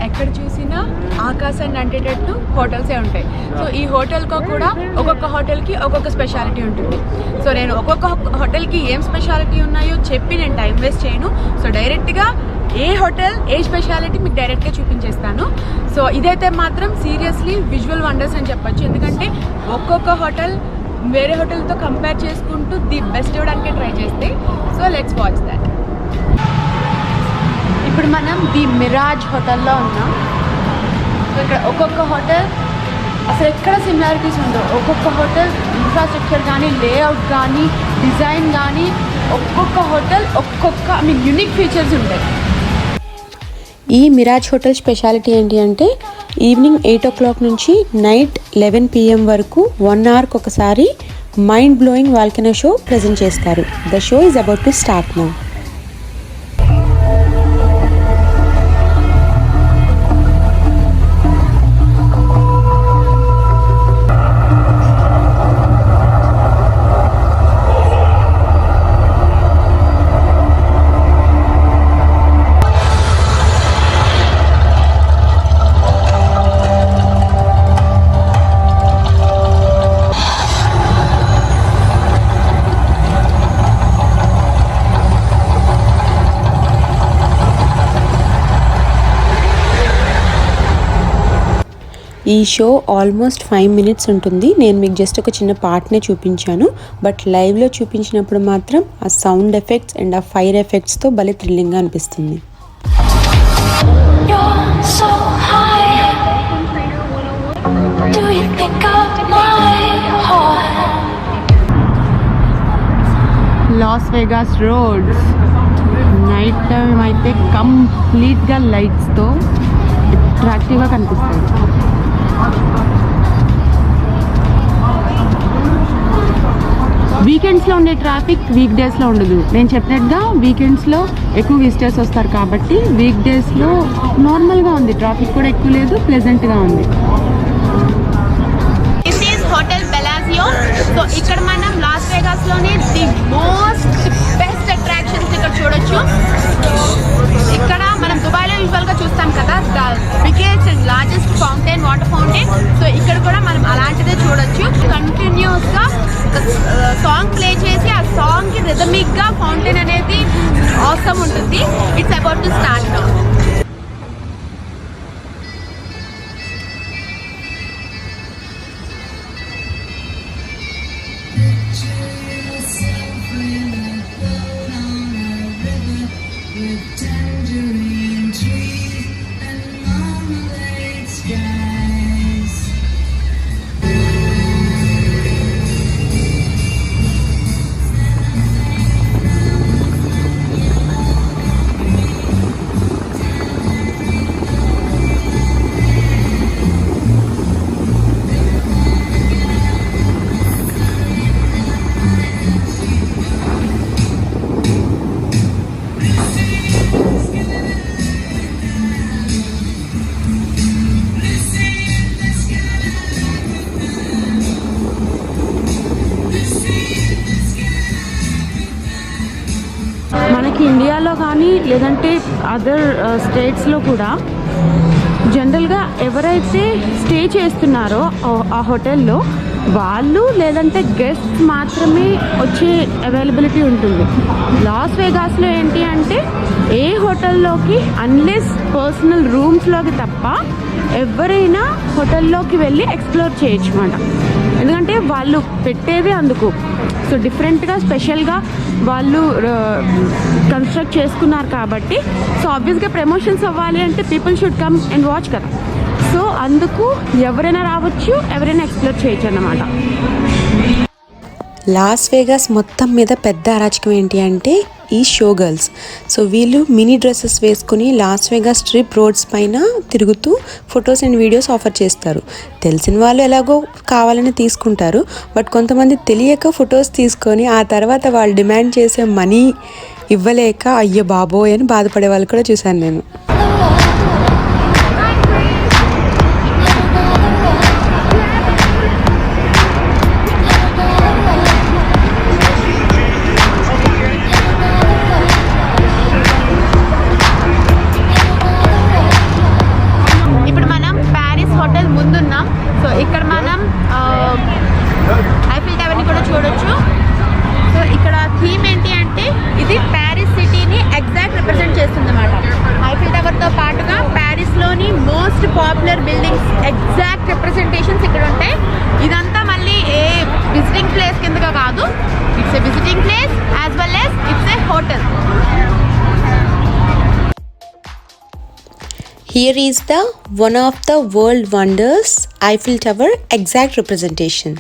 ఎక్కడ చూసినా ఆకాశాన్ని అంటేటట్టు హోటల్సే ఉంటాయి. సో ఈ హోటల్కి కూడా ఒక్కొక్క హోటల్కి ఒక్కొక్క స్పెషాలిటీ ఉంటుంది. సో నేను ఒక్కొక్క హోటల్కి ఏం స్పెషాలిటీ ఉన్నాయో చెప్పి నేను టైం వేస్ట్ చేయను. సో డైరెక్ట్గా ఏ హోటల్ ఏ స్పెషాలిటీ మీకు డైరెక్ట్గా చూపించేస్తాను. సో ఇదైతే మాత్రం సీరియస్లీ విజువల్ వండర్స్ అని చెప్పొచ్చు. ఎందుకంటే ఒక్కొక్క హోటల్ వేరే హోటల్తో కంపేర్ చేసుకుంటూ ది బెస్ట్ ఇవ్వడానికే ట్రై చేస్తే. So let's watch that. ఇప్పుడు మనం ది మిరాజ్ హోటల్లో ఉన్నాం. ఇక్కడ ఒక్కొక్క హోటల్ అసలు ఎక్కడ సిమిలారిటీస్ ఉండవు. ఒక్కొక్క హోటల్ ఇన్ఫ్రాస్ట్రక్చర్ కానీ లేఅవుట్ కానీ డిజైన్ కానీ ఒక్కొక్క హోటల్ ఒక్కొక్క యూనిక్ ఫీచర్స్ ఉంటాయి. ఈ మిరాజ్ హోటల్ స్పెషాలిటీ ఏంటి అంటే ఈవినింగ్ 8 o'clock నుంచి నైట్ 11 PM వరకు 1 hourకి ఒకసారి mind blowing volcano show present చేస్తారు. The show is about to start now. ఈ షో ఆల్మోస్ట్ 5 minutes ఉంటుంది. నేను మీకు జస్ట్ ఒక చిన్న పార్ట్నే చూపించాను. బట్ లైవ్లో చూపించినప్పుడు మాత్రం ఆ సౌండ్ ఎఫెక్ట్స్ అండ్ ఆ ఫైర్ ఎఫెక్ట్స్తో భలే థ్రిల్లింగ్గా అనిపిస్తుంది. Las Vegas roads night time అయితే కంప్లీట్గా లైట్స్తో అట్రాక్టివ్గా కనిపిస్తుంది. వీకెండ్స్లో ఉండే ట్రాఫిక్ వీక్ డేస్లో ఉండదు. నేను చెప్పినట్టుగా వీకెండ్స్లో ఎక్కువ విజిటర్స్ వస్తారు కాబట్టి వీక్ డేస్లో నార్మల్గా ఉంది. ట్రాఫిక్ కూడా ఎక్కువ లేదు, ప్లెజెంట్గా ఉంది. This is hotel Bellagio. So ఇక్కడ మనం లాస్ వేగాస్లోనే ది మోస్ట్ బెస్ట్ అట్రాక్షన్స్ ఇక్కడ చూడొచ్చు. ఇక్కడ మనం దుబాయ్లో యూజువల్గా చూస్తాం కదా the biggest and largest fountain, water fountain. So ఇక్కడ కూడా మనం అలాంటిదే చూడొచ్చు. కంటిన్యూస్గా సాంగ్ ప్లే చేసి ఆ సాంగ్కి రిథమిక్గా ఫౌంటైన్ అనేది ఆసమ్ ఉంటుంది. It's about to start now. మనకి ఇండియాలో కానీ లేదంటే అదర్ స్టేట్స్లో కూడా జనరల్గా ఎవరైతే స్టే చేస్తున్నారో ఆ హోటల్లో వాళ్ళు లేదంటే గెస్ట్స్ మాత్రమే వచ్చే అవైలబిలిటీ ఉంటుంది. లాస్ వేగాస్లో ఏంటి అంటే ఏ హోటల్లోకి అన్లెస్ పర్సనల్ రూమ్స్లోకి తప్ప ఎవరైనా హోటల్లోకి వెళ్ళి ఎక్స్ప్లోర్ చేయొచ్చు అన్నమాట. ఎందుకంటే వాళ్ళు పెట్టేదే అందుకు. సో డిఫరెంట్గా స్పెషల్గా వాళ్ళు కన్స్ట్రక్ట్ చేసుకున్నారు కాబట్టి సో ఆబ్వియస్గా ప్రమోషన్స్ అవ్వాలి అంటే people should come and watch కదా. సో అందుకు ఎవరైనా రావచ్చు, ఎవరైనా ఎక్స్ప్లోర్ చేయొచ్చు అన్నమాట. లాస్ వేగాస్ మొత్తం మీద పెద్ద అరాచకం ఏంటి అంటే ఈ షో గర్ల్స్. సో వీళ్ళు మినీ డ్రెస్సెస్ వేసుకుని లాస్ వేగాస్ స్ట్రిప్ రోడ్స్ పైన తిరుగుతూ ఫొటోస్ అండ్ వీడియోస్ ఆఫర్ చేస్తారు. తెలిసిన వాళ్ళు ఎలాగో కావాలని తీసుకుంటారు, బట్ కొంతమంది తెలియక ఫొటోస్ తీసుకొని ఆ తర్వాత వాళ్ళు డిమాండ్ చేసే మనీ ఇవ్వలేక అయ్యో బాబోయ్ అని బాధపడే వాళ్ళు కూడా చూశాను నేను. ఇక్కడ మనం ఐఫిల్ టవర్ని కూడా చూడొచ్చు. సో ఇక్కడ థీమ్ ఏంటి అంటే ఇది ప్యారిస్ సిటీని ఎగ్జాక్ట్ రిప్రజెంట్ చేస్తుంది అన్నమాట. ఐఫిల్ టవర్తో పాటుగా ప్యారిస్లోని most popular buildings exact representations ఇక్కడ ఉంటాయి. ఇదంతా మళ్ళీ ఏ విజిటింగ్ ప్లేస్ కిందగా కాదు, it's a visiting place as well as it's a hotel. Here is the one of the world wonders Eiffel Tower exact representation.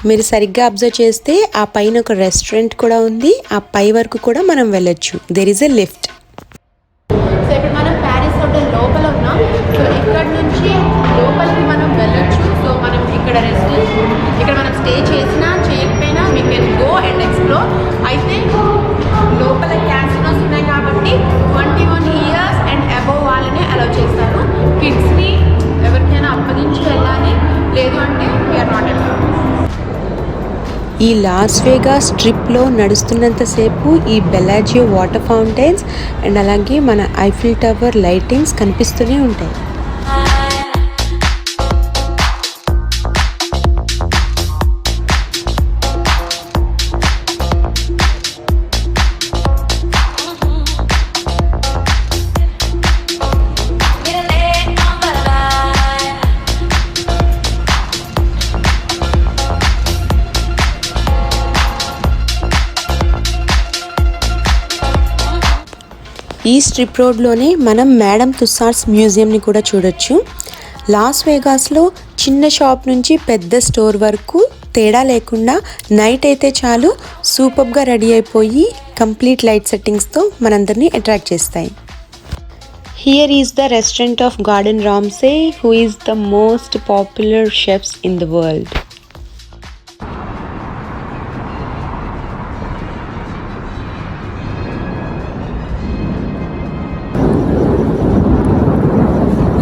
మీరు సరిగ్గా అబ్జర్వ్ చేస్తే ఆ పైన ఒక రెస్టారెంట్ కూడా ఉంది, ఆ పై వరకు కూడా మనం వెళ్ళొచ్చు. There is a lift. So ఇప్పుడు మనం ప్యారిస్ హోటల్ లోపల ఉన్నాం. సో ఇక్కడ నుంచి లోపలికి మనం వెళ్ళొచ్చు. సో మనం ఇక్కడ మనం స్టే చేసినా చేయకపోయినా we can go and explore. అయితే లోపల క్యాసినోస్ ఉన్నాయి కాబట్టి 21 years అండ్ అబోవ్ వాళ్ళని అలౌ చేస్తారు. కిడ్స్ని ఎవరికైనా అప్పగించి వెళ్ళాలి, లేదు అంటే వీఆర్ నాట్ అలౌడ్. ఈ లాస్ వేగాస్ ట్రిప్లో నడుస్తున్నంతసేపు ఈ బెలాజియో వాటర్ ఫౌంటైన్స్ అండ్ అలాగే మన ఐఫిల్ టవర్ లైటింగ్స్ కనిపిస్తూనే ఉంటాయి. ఈ స్ట్రిప్ రోడ్లోనే మనం మేడం తుస్సాడ్స్ మ్యూజియంని కూడా చూడొచ్చు. లాస్ వేగాస్లో చిన్న షాప్ నుంచి పెద్ద స్టోర్ వరకు తేడా లేకుండా నైట్ అయితే చాలు సూపర్గా రెడీ అయిపోయి కంప్లీట్ లైట్ సెట్టింగ్స్తో మనందరినీ అట్రాక్ట్ చేస్తాయి. Here is the restaurant of Gordon Ramsay, who is the most popular chefs in the world.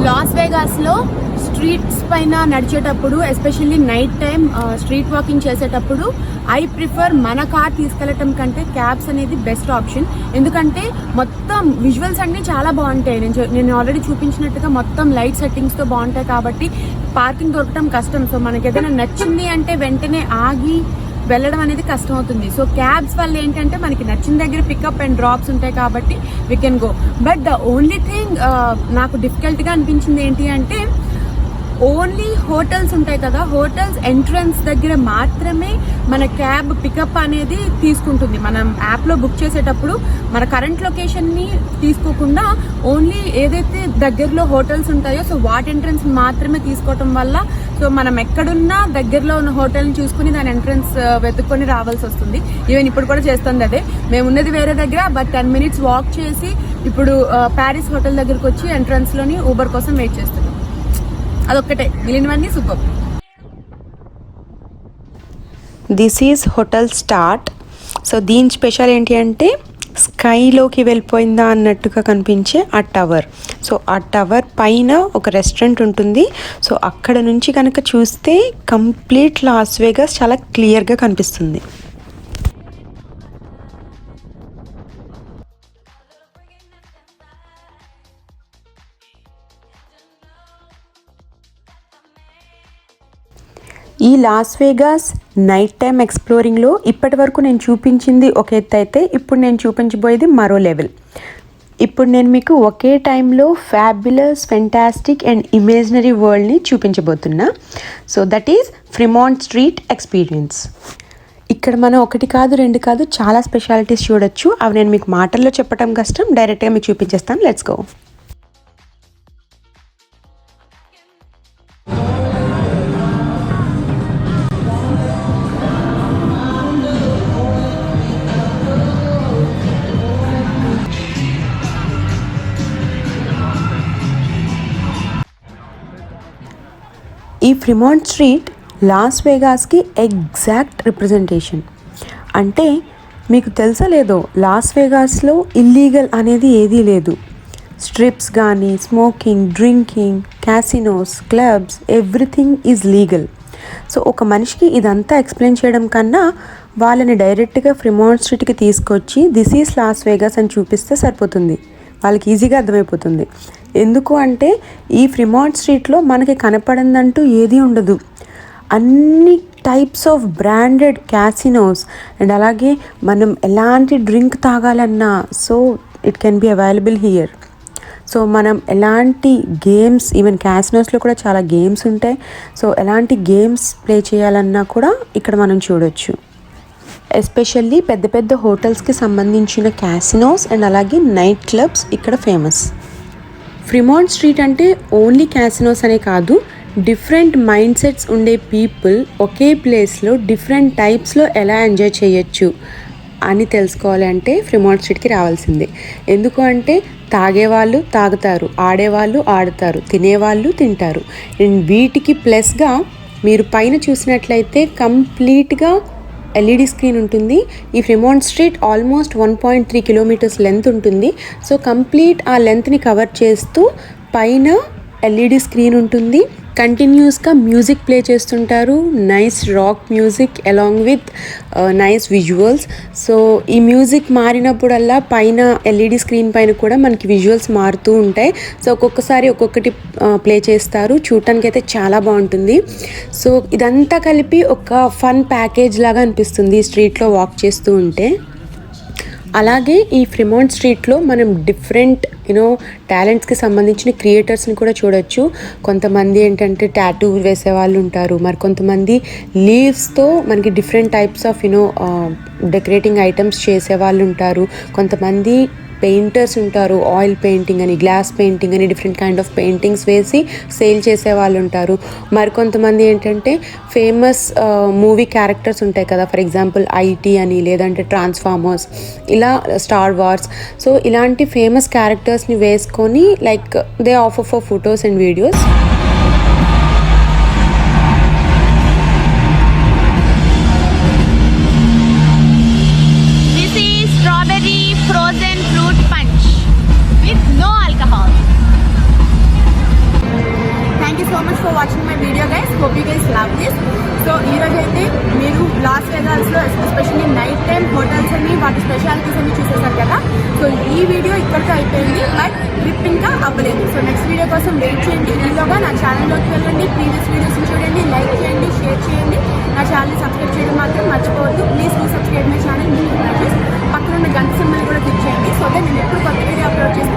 Las వేగాస్లో స్ట్రీట్స్ పైన నడిచేటప్పుడు, especially night time street walking చేసేటప్పుడు ఐ ప్రిఫర్ మన కార్ తీసుకెళ్ళటం కంటే క్యాబ్స్ అనేది బెస్ట్ ఆప్షన్. ఎందుకంటే మొత్తం విజువల్స్ అన్నీ చాలా బాగుంటాయి. నేను ఆల్రెడీ చూపించినట్టుగా మొత్తం లైట్ సెట్టింగ్స్తో బాగుంటాయి కాబట్టి పార్కింగ్ దొరకటం కష్టం. సో మనకి ఏదైనా నచ్చింది అంటే వెంటనే ఆగి వెళ్ళడం అనేది కష్టం అవుతుంది. సో క్యాబ్స్ వల్ల ఏంటంటే మనకి నచ్చిన దగ్గర పికప్ అండ్ డ్రాప్స్ ఉంటాయి కాబట్టి we can go. But the only thing నాకు డిఫికల్ట్గా అనిపించింది ఏంటి అంటే ఓన్లీ హోటల్స్ ఉంటాయి కదా, హోటల్స్ ఎంట్రన్స్ దగ్గర మాత్రమే మన క్యాబ్ పికప్ అనేది తీసుకుంటుంది. మనం యాప్లో బుక్ చేసేటప్పుడు మన కరెంట్ లొకేషన్ని తీసుకోకుండా ఓన్లీ ఏదైతే దగ్గరలో హోటల్స్ ఉంటాయో సో వాటి ఎంట్రన్స్ మాత్రమే తీసుకోవటం వల్ల సో మనం ఎక్కడున్నా దగ్గరలో ఉన్న హోటల్ని చూసుకుని దాని ఎంట్రన్స్ వెతుక్కొని రావాల్సి వస్తుంది. ఈవెన్ ఇప్పుడు కూడా చేస్తుంది అదే. మేము ఉన్నది వేరే దగ్గర, బట్ 10 minutes వాక్ చేసి ఇప్పుడు ప్యారిస్ హోటల్ దగ్గరకు వచ్చి ఎంట్రన్స్లోని ఊబర్ కోసం వెయిట్ చేస్తున్నాం. అదొక్కటే, మిగిలినవన్నీ super. This is hotel start. So దీని స్పెషల్ ఏంటి అంటే స్కైలోకి వెళ్ళిపోయిందా అన్నట్టుగా కనిపించే ఆ టవర్. సో ఆ టవర్ పైన ఒక రెస్టారెంట్ ఉంటుంది. సో అక్కడ నుంచి కనుక చూస్తే కంప్లీట్ లాస్ వేగాస్ చాలా క్లియర్గా కనిపిస్తుంది. ఈ లాస్ వేగాస్ నైట్ టైం ఎక్స్ప్లోరింగ్లో ఇప్పటి వరకు నేను చూపించింది ఒక ఎత్తు అయితే ఇప్పుడు నేను చూపించబోయేది మరో లెవెల్. ఇప్పుడు నేను మీకు ఒకే టైంలో ఫ్యాబులస్, ఫెంటాస్టిక్ అండ్ ఇమేజినరీ వరల్డ్ని చూపించబోతున్నా. So that is Fremont Street Experience. ఇక్కడ మనం ఒకటి కాదు, రెండు కాదు, చాలా స్పెషాలిటీస్ చూడొచ్చు. అవి నేను మీకు మాటల్లో చెప్పడం కష్టం, డైరెక్ట్గా మీకు చూపించేస్తాను. Let's go. ఈ ఫ్రిమాంట్ స్ట్రీట్ లాస్ వేగాస్కి ఎగ్జాక్ట్ రిప్రజెంటేషన్. అంటే మీకు తెలుసా లేదో, లాస్ వేగాస్లో ఇల్లీగల్ అనేది ఏదీ లేదు. స్ట్రిప్స్ కానీ, smoking, drinking, casinos, clubs, everything is legal. So ఒక మనిషికి ఇదంతా ఎక్స్ప్లెయిన్ చేయడం కన్నా వాళ్ళని డైరెక్ట్గా ఫ్రిమాంట్ స్ట్రీట్కి తీసుకొచ్చి దిస్ ఈజ్ లాస్ వేగాస్ అని చూపిస్తే సరిపోతుంది, వాళ్ళకి ఈజీగా అర్థమైపోతుంది. ఎందుకు అంటే ఈ ఫ్రిమాంట్ స్ట్రీట్లో మనకి కనపడిందంటూ ఏదీ ఉండదు. అన్ని types of branded casinos and అలాగే మనం ఎలాంటి డ్రింక్ తాగాలన్నా so it can be available here. So మనం ఎలాంటి గేమ్స్, ఈవెన్ క్యాసినోస్లో కూడా చాలా గేమ్స్ ఉంటాయి. సో ఎలాంటి గేమ్స్ ప్లే చేయాలన్నా కూడా ఇక్కడ మనం చూడొచ్చు. ఎస్పెషల్లీ పెద్ద పెద్ద హోటల్స్కి సంబంధించిన క్యాసినోస్ అండ్ అలాగే నైట్ క్లబ్స్ ఇక్కడ ఫేమస్. ఫ్రిమాంట్ స్ట్రీట్ అంటే ఓన్లీ క్యాసినోస్ అనే కాదు, డిఫరెంట్ మైండ్ సెట్స్ ఉండే పీపుల్ ఒకే ప్లేస్లో డిఫరెంట్ టైప్స్లో ఎలా ఎంజాయ్ చేయొచ్చు అని తెలుసుకోవాలి అంటే ఫ్రిమాంట్ స్ట్రీట్కి రావాల్సిందే. ఎందుకు అంటే తాగేవాళ్ళు తాగుతారు, ఆడేవాళ్ళు ఆడతారు, తినేవాళ్ళు తింటారు. అండ్ వీటికి ప్లస్గా మీరు పైన చూసినట్లయితే కంప్లీట్గా ఎల్ఈడి స్క్రీన్ ఉంటుంది. ఈ ఫ్రిమాంట్ స్ట్రీట్ ఆల్మోస్ట్ 1.3 కిలోమీటర్స్ లెంత్ ఉంటుంది. సో కంప్లీట్ ఆ లెంత్ని కవర్ చేస్తూ పైన ఎల్ఈడి స్క్రీన్ ఉంటుంది. కంటిన్యూస్గా మ్యూజిక్ ప్లే చేస్తుంటారు, nice rock music along with nice visuals. So ఈ మ్యూజిక్ మారినప్పుడల్లా పైన ఎల్ఈడి స్క్రీన్ పైన కూడా మనకి విజువల్స్ మారుతూ ఉంటాయి. సో ఒక్కొక్కసారి ఒక్కొక్కటి ప్లే చేస్తారు, చూడటానికి అయితే చాలా బాగుంటుంది. సో ఇదంతా కలిపి ఒక ఫన్ ప్యాకేజ్ లాగా అనిపిస్తుంది స్ట్రీట్లో వాక్ చేస్తూ ఉంటే. అలాగే ఈ ఫ్రిమాంట్ స్ట్రీట్లో మనం డిఫరెంట్ టాలెంట్స్కి సంబంధించిన క్రియేటర్స్ని కూడా చూడొచ్చు. కొంతమంది ఏంటంటే టాటూ వేసే వాళ్ళు ఉంటారు, మరి కొంతమంది లీవ్స్తో మనకి different types of decorating items చేసే వాళ్ళు ఉంటారు. కొంతమంది పెయింటర్స్ ఉంటారు, ఆయిల్ పెయింటింగ్ అని, గ్లాస్ పెయింటింగ్ అని, డిఫరెంట్ కైండ్ ఆఫ్ పెయింటింగ్స్ వేసి సేల్ చేసే వాళ్ళు ఉంటారు. మరికొంతమంది ఏంటంటే ఫేమస్ మూవీ క్యారెక్టర్స్ ఉంటాయి కదా, ఫర్ ఎగ్జాంపుల్ ఐటీ అని, లేదంటే ట్రాన్స్ఫార్మర్స్, ఇలా స్టార్ వార్స్. సో ఇలాంటి ఫేమస్ క్యారెక్టర్స్ని వేసుకొని like they offer for photos and videos. Watching my video guys, hope you guys love this. So ఈరోజు అయితే మీరు లాస్ వేగాస్లో ఎస్పెషల్లీ నైట్ టైం హోటల్స్ అని వాటి స్పెషాలిటీస్ అన్ని చూసేసారు కదా. సో ఈ వీడియో ఇక్కడితో అయిపోయింది, బట్ ట్రిప్ ఇంకా అవ్వలేదు. సో నెక్స్ట్ వీడియో కోసం వెయిట్ చేయండి. ఈలోగా నా ఛానల్లోకి వెళ్ళండి, ప్రీవియస్ వీడియోస్ని చూడండి, లైక్ చేయండి, షేర్ చేయండి. నా ఛానల్ని సబ్స్క్రైబ్ చేయడం మాత్రం మర్చిపోవద్దు. Please do subscribe my channel. పక్కన ఉన్న గంట సింబల్ కూడా క్లిక్ చేయండి. సో దట్ నేను ఎప్పుడు కొత్త వీడియో అప్లోడ్ చేస్తే